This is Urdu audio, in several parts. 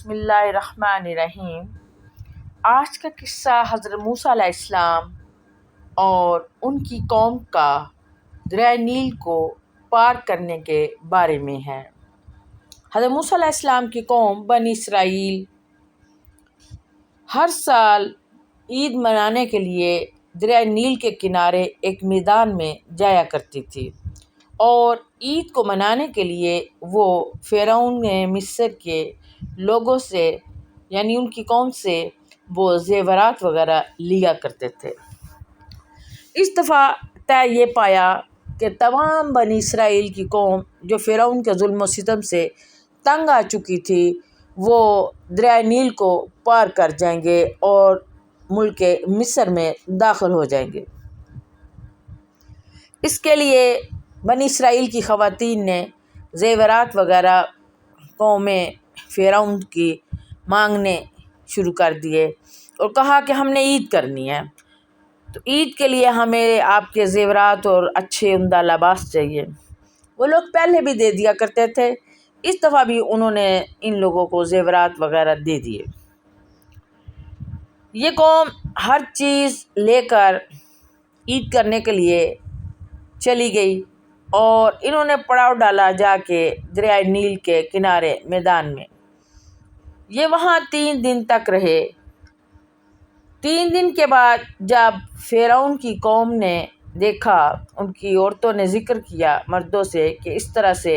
بسم اللہ الرحمن الرحیم۔ آج کا قصہ حضرت موسیٰ علیہ السلام اور ان کی قوم کا دریائے نیل کو پار کرنے کے بارے میں ہے۔ حضرت موسیٰ علیہ السلام کی قوم بنی اسرائیل ہر سال عید منانے کے لیے دریائے نیل کے کنارے ایک میدان میں جایا کرتی تھی، اور عید کو منانے کے لیے وہ فرعون مصر کے لوگوں سے یعنی ان کی قوم سے وہ زیورات وغیرہ لیا کرتے تھے۔ اس دفعہ طے یہ پایا کہ تمام بنی اسرائیل کی قوم جو فرعون کے ظلم و ستم سے تنگ آ چکی تھی، وہ دریائے نیل کو پار کر جائیں گے اور ملک مصر میں داخل ہو جائیں گے۔ اس کے لیے بنی اسرائیل کی خواتین نے زیورات وغیرہ قوم فرعون کی مانگنے شروع کر دیے اور کہا کہ ہم نے عید کرنی ہے، تو عید کے لیے ہمیں آپ کے زیورات اور اچھے عمدہ لباس چاہیے۔ وہ لوگ پہلے بھی دے دیا کرتے تھے، اس دفعہ بھی انہوں نے ان لوگوں کو زیورات وغیرہ دے دیے۔ یہ قوم ہر چیز لے کر عید کرنے کے لیے چلی گئی اور انہوں نے پڑاؤ ڈالا جا کے دریائے نیل کے کنارے میدان میں۔ یہ وہاں 3 دن تک رہے۔ 3 دن کے بعد جب فرعون کی قوم نے دیکھا، ان کی عورتوں نے ذکر کیا مردوں سے کہ اس طرح سے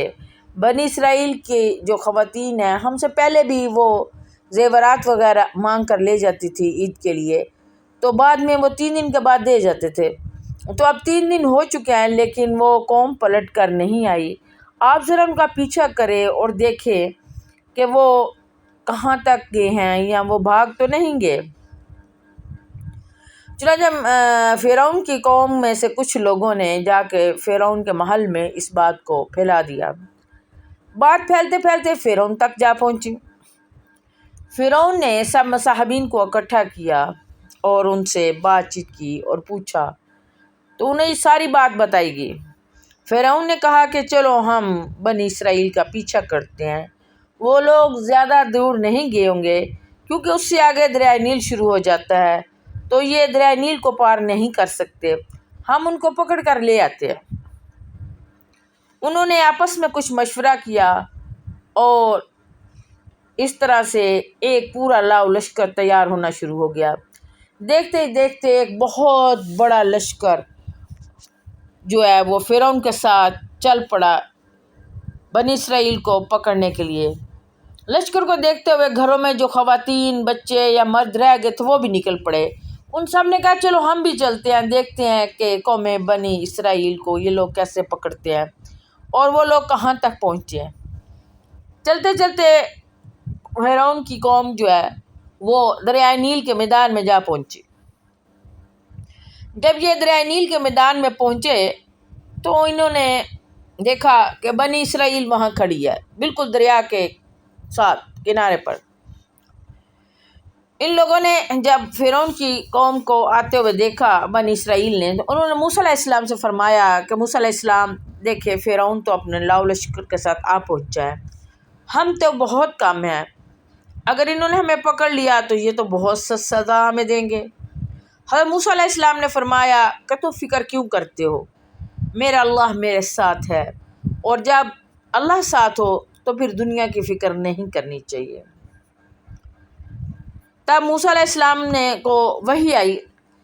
بنی اسرائیل کی جو خواتین ہیں ہم سے پہلے بھی وہ زیورات وغیرہ مانگ کر لے جاتی تھی عید کے لیے، تو بعد میں وہ 3 دن کے بعد دے جاتے تھے، تو اب 3 دن ہو چکے ہیں لیکن وہ قوم پلٹ کر نہیں آئی۔ آپ ذرا ان کا پیچھا کریں اور دیکھیں کہ وہ کہاں تک گئے ہیں یا وہ بھاگ تو نہیں گئے۔ چنانچہ فرعون کی قوم میں سے کچھ لوگوں نے جا کے فرعون کے محل میں اس بات کو پھیلا دیا۔ بات پھیلتے پھیلتے فرعون تک جا پہنچی۔ فرعون نے سب مصاحبین کو اکٹھا کیا اور ان سے بات چیت کی اور پوچھا، تو انہیں ساری بات بتائی گئی۔ فرعون نے کہا کہ چلو ہم بنی اسرائیل کا پیچھا کرتے ہیں، وہ لوگ زیادہ دور نہیں گئے ہوں گے کیونکہ اس سے آگے دریائے نیل شروع ہو جاتا ہے، تو یہ دریائے نیل کو پار نہیں کر سکتے، ہم ان کو پکڑ کر لے آتے ہیں۔ انہوں نے آپس میں کچھ مشورہ کیا اور اس طرح سے ایک پورا لاؤ لشکر تیار ہونا شروع ہو گیا۔ دیکھتے ہی دیکھتے ایک بہت بڑا لشکر جو ہے وہ فرعون کے ساتھ چل پڑا بنی اسرائیل کو پکڑنے کے لیے۔ لشکر کو دیکھتے ہوئے گھروں میں جو خواتین بچے یا مرد رہ گئے تھے وہ بھی نکل پڑے۔ ان سب نے کہا چلو ہم بھی چلتے ہیں، دیکھتے ہیں کہ قوم بنی اسرائیل کو یہ لوگ کیسے پکڑتے ہیں اور وہ لوگ کہاں تک پہنچے ہیں۔ چلتے چلتے فرعون کی قوم جو ہے وہ دریائے نیل کے میدان میں جا پہنچی۔ جب یہ دریائے نیل کے میدان میں پہنچے تو انہوں نے دیکھا کہ بنی اسرائیل وہاں کھڑی ہے، بالکل دریا کے ساتھ کنارے پر۔ ان لوگوں نے جب فرعون کی قوم کو آتے ہوئے دیکھا بنی اسرائیل نے، تو انہوں نے موسیٰ علیہ السلام سے فرمایا کہ موسیٰ علیہ السلام دیکھے فرعون تو اپنے لاؤ لشکر کے ساتھ آ پہنچا ہے، ہم تو بہت کم ہیں، اگر انہوں نے ہمیں پکڑ لیا تو یہ تو بہت سزا ہمیں دیں گے۔ حضرت موسیٰ علیہ السلام نے فرمایا کہ تو فکر کیوں کرتے ہو، میرا اللہ میرے ساتھ ہے، اور جب اللہ ساتھ ہو تو پھر دنیا کی فکر نہیں کرنی چاہیے۔ تب موسیٰ علیہ السلام کو وحی آئی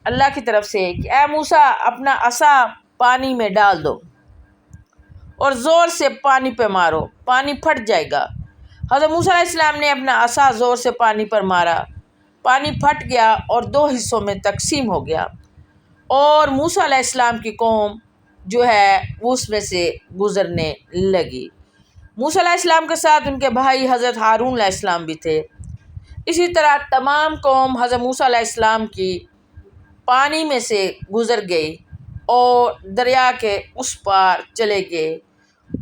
اللہ کی طرف سے کہ اے موسیٰ اپنا عصا پانی میں ڈال دو اور زور سے پانی پہ مارو، پانی پھٹ جائے گا۔ حضرت موسیٰ علیہ السلام نے اپنا عصا زور سے پانی پر مارا، پانی پھٹ گیا اور 2 حصوں میں تقسیم ہو گیا، اور موسیٰ علیہ السلام کی قوم جو ہے اس میں سے گزرنے لگی۔ موسیٰ علیہ السلام کے ساتھ ان کے بھائی حضرت ہارون علیہ السلام بھی تھے۔ اسی طرح تمام قوم حضرت موسیٰ علیہ السلام کی پانی میں سے گزر گئی اور دریا کے اس پار چلے گئے،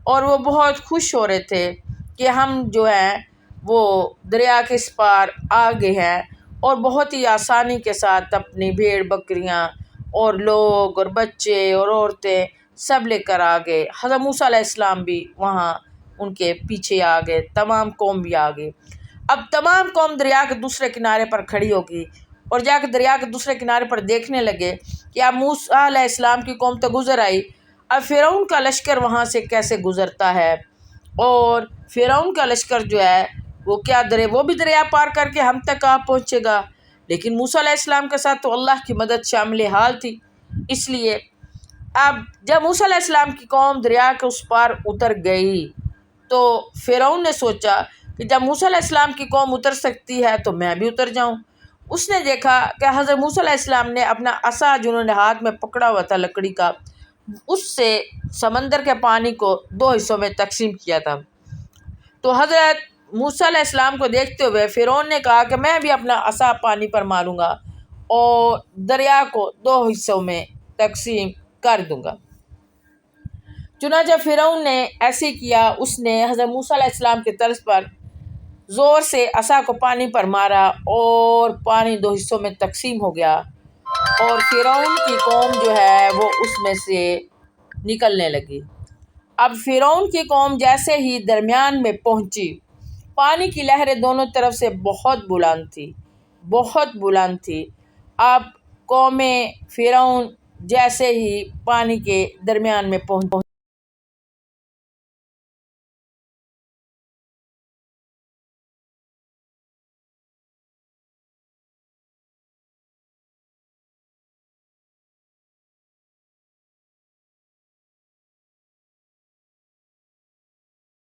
اور وہ بہت خوش ہو رہے تھے کہ ہم جو ہیں وہ دریا کے اس پار آ گئے ہیں، اور بہت ہی آسانی کے ساتھ اپنی بھیڑ بکریاں اور لوگ اور بچے اور عورتیں سب لے کر آ گئے۔ حضرت موسیٰ علیہ السلام بھی وہاں ان کے پیچھے آ گئے، تمام قوم بھی آ گئے۔ اب تمام قوم دریا کے دوسرے کنارے پر کھڑی ہوگی اور جا کے دریا کے دوسرے کنارے پر دیکھنے لگے کہ اب موسیٰ علیہ السلام کی قوم تو گزر آئی، اب فرعون کا لشکر وہاں سے کیسے گزرتا ہے، اور فرعون کا لشکر جو ہے وہ وہ بھی دریا پار کر کے ہم تک آ پہنچے گا۔ لیکن موسیٰ علیہ السلام کے ساتھ تو اللہ کی مدد شامل حال تھی، اس لیے اب جب موسیٰ علیہ السلام کی قوم دریا کے اس پار اتر گئی تو فرعون نے سوچا کہ جب موسیٰ علیہ السلام کی قوم اتر سکتی ہے تو میں بھی اتر جاؤں۔ اس نے دیکھا کہ حضرت موسیٰ علیہ السلام نے اپنا عصا جنہوں نے ہاتھ میں پکڑا ہوا تھا لکڑی کا، اس سے سمندر کے پانی کو 2 حصوں میں تقسیم کیا تھا۔ تو حضرت موسیٰ علیہ السلام کو دیکھتے ہوئے فرعون نے کہا کہ میں بھی اپنا عصا پانی پر ماروں گا اور دریا کو 2 حصوں میں تقسیم کر دوں گا۔ چنانچہ فرعون نے ایسے کیا، اس نے حضرت موسیٰ علیہ السلام کے طرز پر زور سے عصا کو پانی پر مارا اور پانی 2 حصوں میں تقسیم ہو گیا اور فرعون کی قوم جو ہے وہ اس میں سے نکلنے لگی۔ اب فرعون کی قوم جیسے ہی درمیان میں پہنچی، پانی کی لہریں دونوں طرف سے بہت بلند تھی۔ اب قوم فرعون جیسے ہی پانی کے درمیان میں پہنچ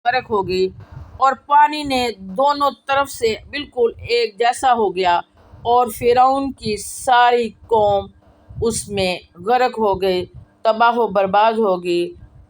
غرق ہوگی اور پانی نے دونوں طرف سے بالکل ایک جیسا ہو گیا اور فرعون کی ساری قوم اس میں غرق ہو گئی، تباہ و برباد ہوگی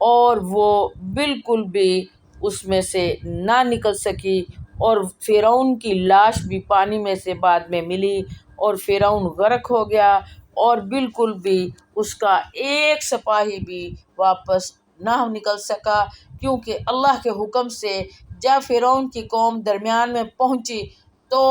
اور وہ بالکل بھی اس میں سے نہ نکل سکی، اور فرعون کی لاش بھی پانی میں سے بعد میں ملی اور فرعون غرق ہو گیا اور بالکل بھی اس کا ایک سپاہی بھی واپس نہ نکل سکا، کیونکہ اللہ کے حکم سے جب فرعون کی قوم درمیان میں پہنچی تو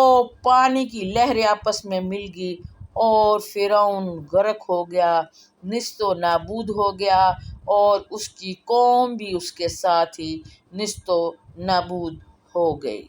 پانی کی لہریں آپس میں مل گئی اور فرعون غرق ہو گیا، نیست و نابود ہو گیا اور اس کی قوم بھی اس کے ساتھ ہی نیست و نابود ہو گئی۔